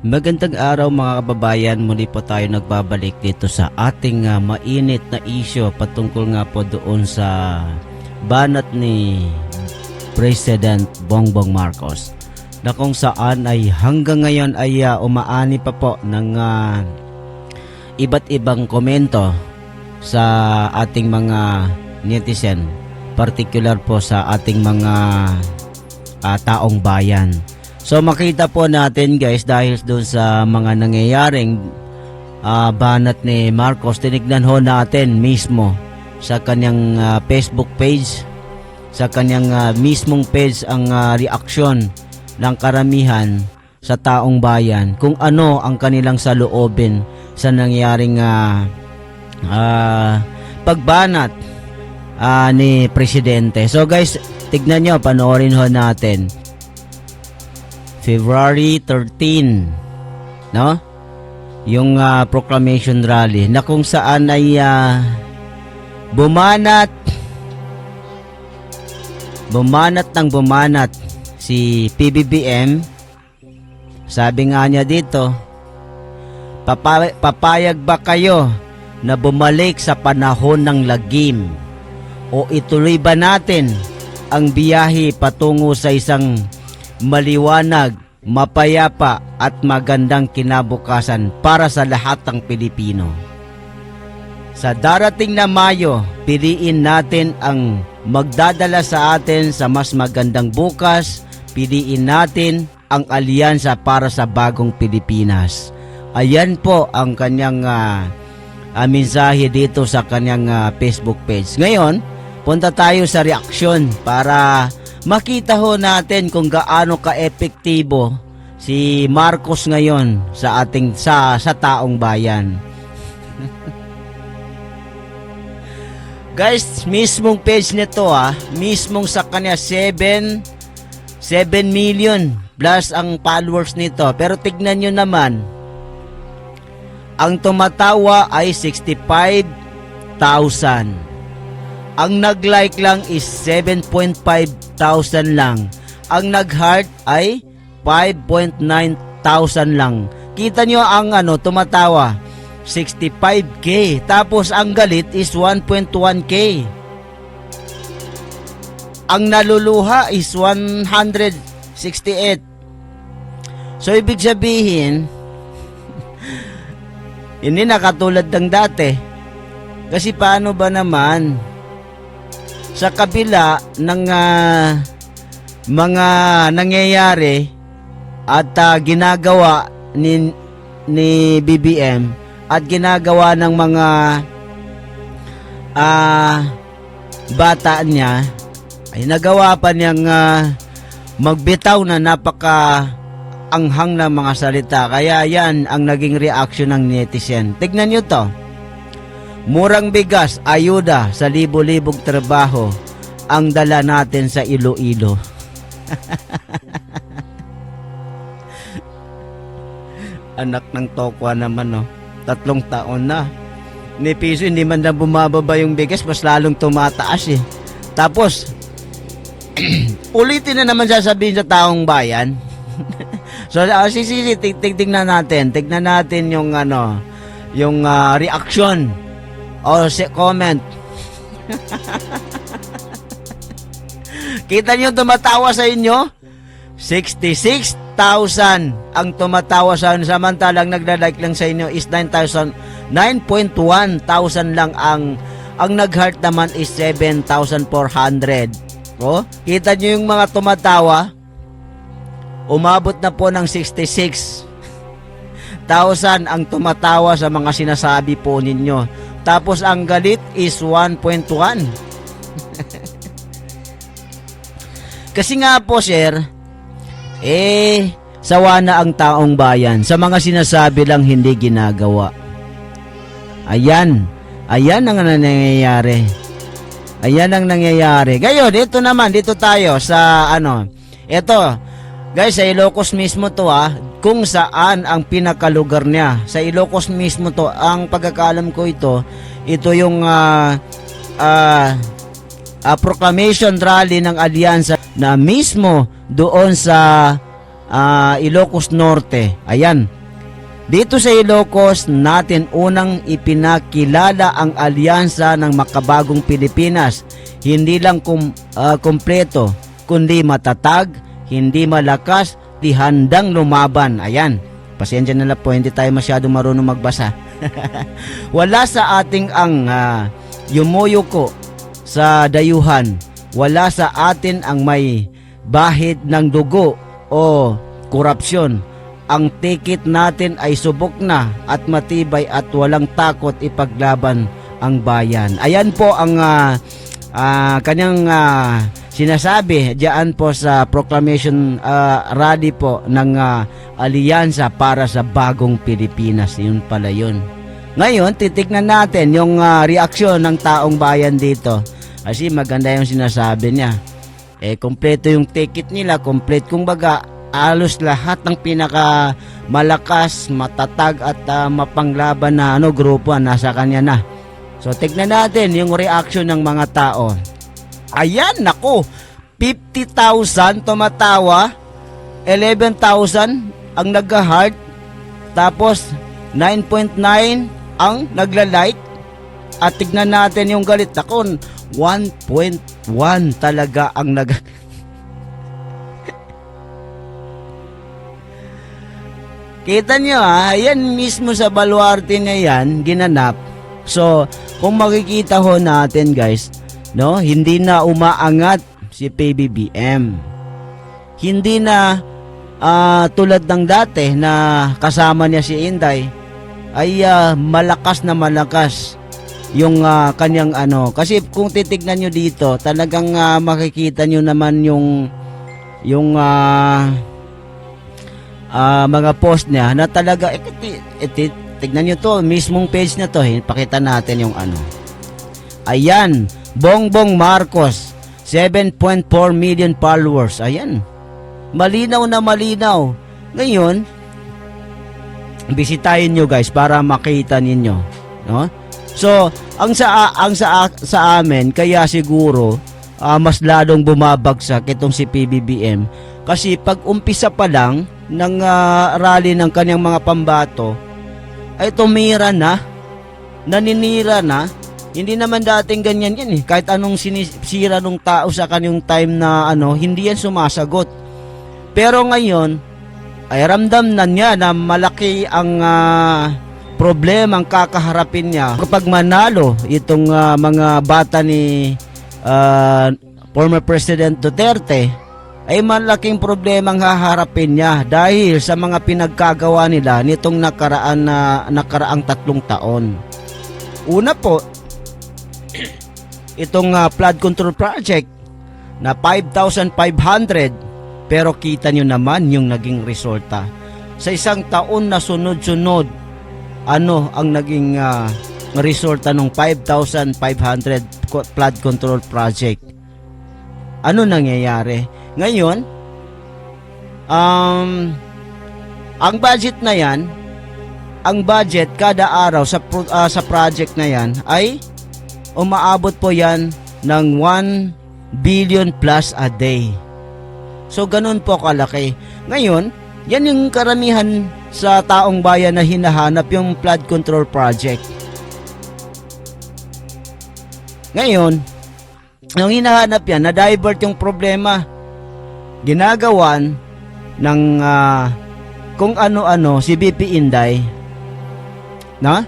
Magandang araw mga kababayan, muli po tayo nagbabalik dito sa ating mainit na isyo patungkol nga po doon sa banat ni President Bongbong Marcos na kung saan ay hanggang ngayon ay umaani pa po ng iba't ibang komento sa ating mga netizen, particular po sa ating mga taong bayan. So makita po natin guys, dahil doon sa mga nangyayaring banat ni Marcos, tinignan ho natin mismo sa kanyang Facebook page, sa kanyang mismong page ang reaksyon ng karamihan sa taong bayan kung ano ang kanilang saloobin sa nangyaring pagbanat ni Presidente. So guys, tignan nyo, panoorin ho natin. February 13, no? Yung proclamation rally na kung saan ay bumanat si PBBM. Sabi nga niya dito, papayag ba kayo na bumalik sa panahon ng lagim o ituloy ba natin ang biyahe patungo sa isang maliwanag, mapayapa at magandang kinabukasan para sa lahat ng Pilipino? Sa darating na Mayo, piliin natin ang magdadala sa atin sa mas magandang bukas. Piliin natin ang alyansa para sa bagong Pilipinas. Ayan po ang kanyang mensahe dito sa kanyang Facebook page. Ngayon, punta tayo sa reaksyon para makita ho natin kung gaano ka-epektibo si Marcos ngayon sa ating sa taong bayan. Guys, mismong page nito mismong sa kanya 7 million plus ang followers nito. Pero tignan nyo naman, ang tumatawa ay 65,000. Ang nag-like lang is 7,500 lang. Ang nag-heart ay 5,900 lang. Kita nyo ang tumatawa, 65K. Tapos ang galit is 1.1K. Ang naluluha is 168. So ibig sabihin, hindi na katulad ng dati. Kasi paano ba naman sa kabila ng mga nangyayari at ginagawa ni BBM at ginagawa ng mga bata niya, ay nagawa pa niyang magbitaw na napaka anghang na mga salita. Kaya yan ang naging reaction ng netizen. Tignan nyo to. Murang bigas, ayuda sa libo-libong trabaho ang dala natin sa Iloilo. Anak ng tokwa naman, no? 3 taon na. Ni piso, hindi man na bumababa yung bigas, mas lalong tumataas eh. Tapos, ulitin na naman sasabihin sa taong bayan. So, tignan natin yung yung reaction o comment. Kita niyo tumatawa sa inyo? 66,000 ang tumatawa sa inyo, samantalang nagla-like lang sa inyo is 9,100 lang. Ang nag-heart naman is 7,400. Oh, kita niyo yung mga tumatawa? Umabot na po ng 66,000 ang tumatawa sa mga sinasabi po ninyo. Tapos ang galit is 1.1. Kasi nga po sir, sawa na ang taong bayan sa mga sinasabi lang hindi ginagawa. Ayan ang nangyayari. Ngayon, dito tayo sa ito. Guys, sa Ilocos mismo to kung saan ang pinakalugar niya. Sa Ilocos mismo to, ang pagkakaalam ko ito yung proclamation rally ng alyansa na mismo doon sa Ilocos Norte. Ayan. Dito sa Ilocos natin unang ipinakilala ang alyansa ng Makabagong Pilipinas. Hindi lang kumpleto, kundi matatag, hindi malakas, di handang lumaban. Ayan. Pasensya na lang po, hindi tayo masyado marunong magbasa. Wala sa ating ang yumuyuko sa dayuhan. Wala sa atin ang may bahid ng dugo o korupsyon. Ang ticket natin ay subok na at matibay at walang takot ipaglaban ang bayan. Ayan po ang kanyang sinasabi diyan po sa proclamation rally po ng alyansa para sa bagong Pilipinas. Yun pala yun. Ngayon, titignan natin yung reaksyon ng taong bayan dito. Kasi maganda yung sinasabi niya. Kompleto yung ticket nila, complete kumbaga. Alos lahat ng pinaka malakas, matatag at mapanglaban na grupo nasa kanya na. So tignan natin yung reaction ng mga tao. Ayan, nako, 50,000 tumatawa, 11,000 ang nag-heart, tapos 9.9 ang nagla-like. At tignan natin yung galit. Nako, 1.1 talaga ang Kita nyo yan mismo sa baluarte na yan, ginanap. So, kung makikita ho natin guys, no, hindi na umaangat si PBBM. Hindi na tulad ng dati na kasama niya si Inday, ay malakas na malakas yung kanyang Kasi kung titignan nyo dito, talagang makikita nyo naman yung mga post niya na talaga tignan nyo to, mismong page na to, pakita natin yung ayan, Bongbong Marcos 7.4 million followers. Ayan, malinaw na malinaw. Ngayon, bisitahin nyo guys para makita ninyo, no? So ang sa amin, kaya siguro mas lalong bumabagsak itong si PBBM kasi pag umpisa pa lang ng rally ng kanyang mga pambato ay tumira na, naninira na. Hindi naman dating ganyan yan kahit anong sinisira ng tao sa kanyang time na hindi yan sumasagot. Pero ngayon ay ramdam na niya na malaki ang problema ang kakaharapin niya kapag manalo itong mga bata ni former President Duterte. Ay malaking problema ang haharapin niya dahil sa mga pinagkagawa nila nitong nakaraang 3 taon. Una po, itong flood control project na 5,500, pero kita nyo naman yung naging resulta. Sa isang taon na sunod-sunod, ang naging resulta ng 5,500 flood control project? Ano nangyayari? Ngayon, ang budget na yan, ang budget kada araw sa project na yan ay umaabot po yan ng 1 billion plus a day. So ganun po kalaki. Ngayon, yan yung karamihan sa taong bayan na hinahanap, yung flood control project. Ngayon, yung hinahanap yan, na-divert yung problema. Ginagawan ng kung ano-ano si BP Inday, na?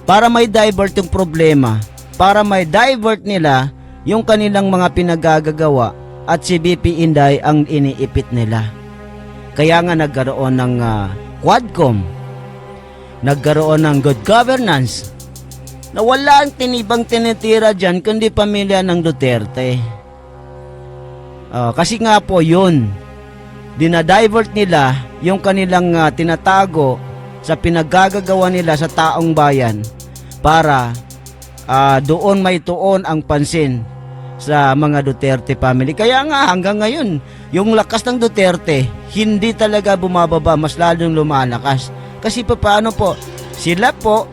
Para may divert yung problema, para may divert nila yung kanilang mga pinagagagawa at si BP Inday ang iniipit nila. Kaya nga nagkaroon ng Quadcom, nagkaroon ng good governance, na wala ang tinibang tinitira dyan kundi pamilya ng Duterte. Kasi nga po yun, dinadivert nila yung kanilang tinatago sa pinaggagawa nila sa taong bayan para doon may tuon ang pansin sa mga Duterte family. Kaya nga hanggang ngayon, yung lakas ng Duterte hindi talaga bumababa, mas lalong lumalakas. Kasi paano po, sila po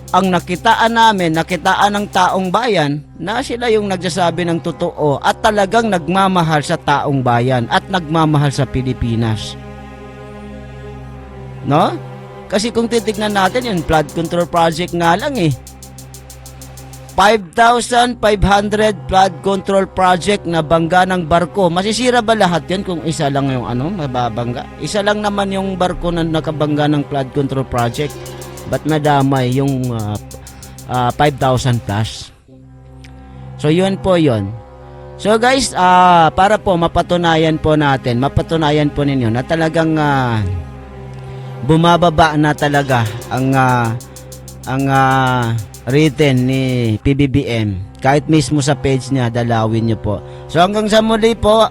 ang nakitaan namin, nakitaan ng taong bayan na sila yung nagsasabi ng totoo at talagang nagmamahal sa taong bayan at nagmamahal sa Pilipinas. No? Kasi kung titignan natin yung flood control project nga lang 5,500 flood control project na bangga ng barko. Masisira ba lahat yan kung isa lang yung mababangga? Isa lang naman yung barko na nakabangga ng flood control project. Ba't madamay yung 5,000 plus? So yun po yun. So guys, para po mapatunayan po ninyo na talagang bumababa na talaga ang written ni PBBM. Kahit mismo sa page niya, dalawin nyo po. So hanggang sa muli po,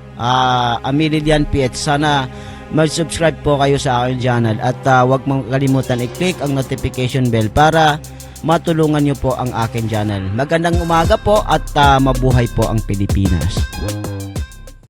Amililian PH, sana mag-subscribe po kayo sa aking channel at huwag mong kalimutan i-click ang notification bell para matulungan nyo po ang aking channel. Magandang umaga po at mabuhay po ang Pilipinas.